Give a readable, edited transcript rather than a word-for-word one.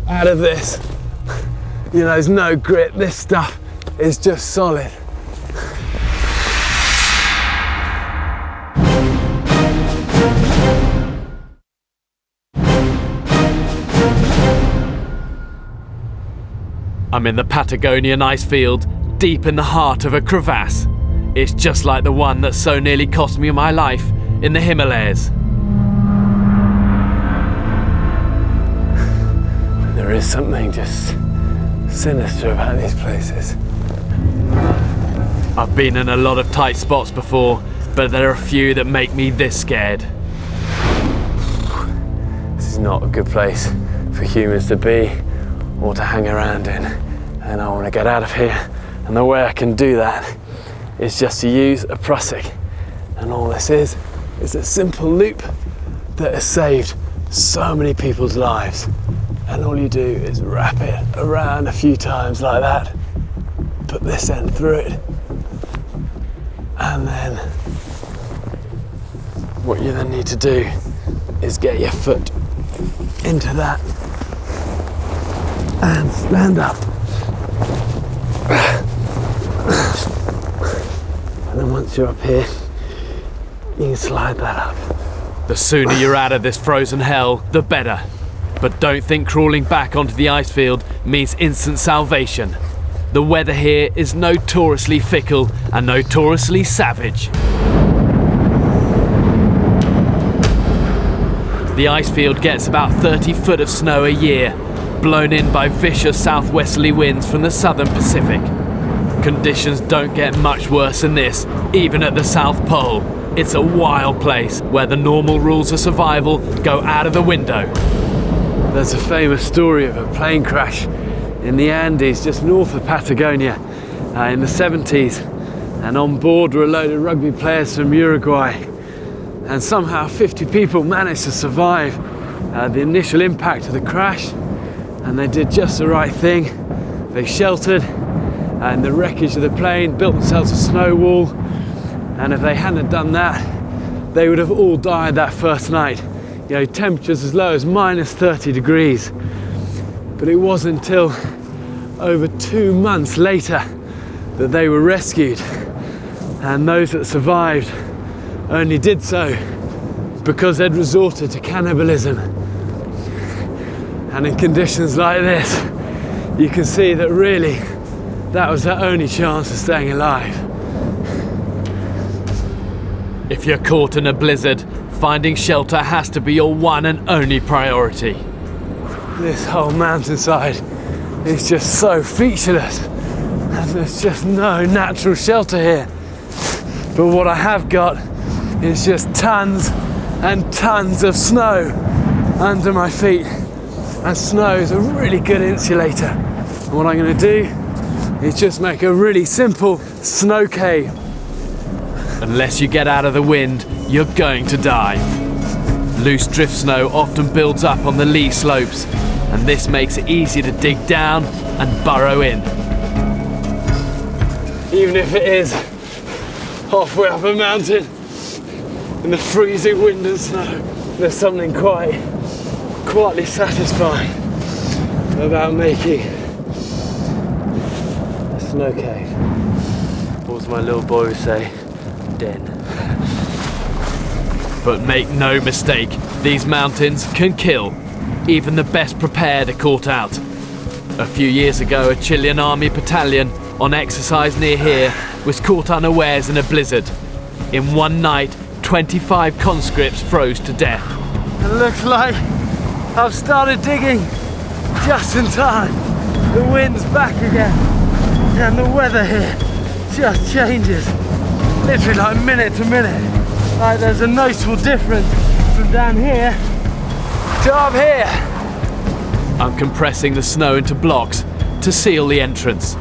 out of this. You know, there's no grit. This stuff is just solid. I'm in the Patagonian ice field, deep in the heart of a crevasse. It's just like the one that so nearly cost me my life in the Himalayas. There is something just sinister about these places. I've been in a lot of tight spots before, but there are a few that make me this scared. This is not a good place for humans to be or to hang around in, and I want to get out of here, and the way I can do that is just to use a Prusik, and all this is a simple loop that has saved so many people's lives. And all you do is wrap it around a few times like that, put this end through it, and then what you then need to do is get your foot into that and stand up. And then once you're up here, you can slide that up. The sooner you're out of this frozen hell, the better. But don't think crawling back onto the ice field means instant salvation. The weather here is notoriously fickle and notoriously savage. The ice field gets about 30 foot of snow a year, blown in by vicious southwesterly winds from the southern Pacific. Conditions don't get much worse than this, even at the South Pole. It's a wild place where the normal rules of survival go out of the window. There's a famous story of a plane crash in the Andes just north of Patagonia in the 70s, and on board were a load of rugby players from Uruguay, and somehow 50 people managed to survive the initial impact of the crash, and they did just the right thing. They sheltered in the wreckage of the plane, built themselves a snow wall, and if they hadn't done that, they would have all died that first night. You know, temperatures as low as minus 30 degrees. But it wasn't until over 2 months later that they were rescued. And those that survived only did so because they'd resorted to cannibalism. And in conditions like this, you can see that really that was their only chance of staying alive. If you're caught in a blizzard, finding shelter has to be your one and only priority. This whole mountainside is just so featureless, and there's just no natural shelter here. But what I have got is just tons and tons of snow under my feet, and snow is a really good insulator. And what I'm going to do is just make a really simple snow cave. Unless you get out of the wind, you're going to die. Loose drift snow often builds up on the lee slopes, and this makes it easy to dig down and burrow in. Even if it is halfway up a mountain in the freezing wind and snow, there's something quietly satisfying about making a snow cave. What does my little boy would say? Den. But make no mistake, these mountains can kill. Even the best prepared are caught out. A few years ago, a Chilean army battalion on exercise near here was caught unawares in a blizzard. In one night, 25 conscripts froze to death. It looks like I've started digging just in time. The wind's back again, and the weather here just changes. Literally like minute to minute. Like there's a noticeable difference from down here to up here. I'm compressing the snow into blocks to seal the entrance.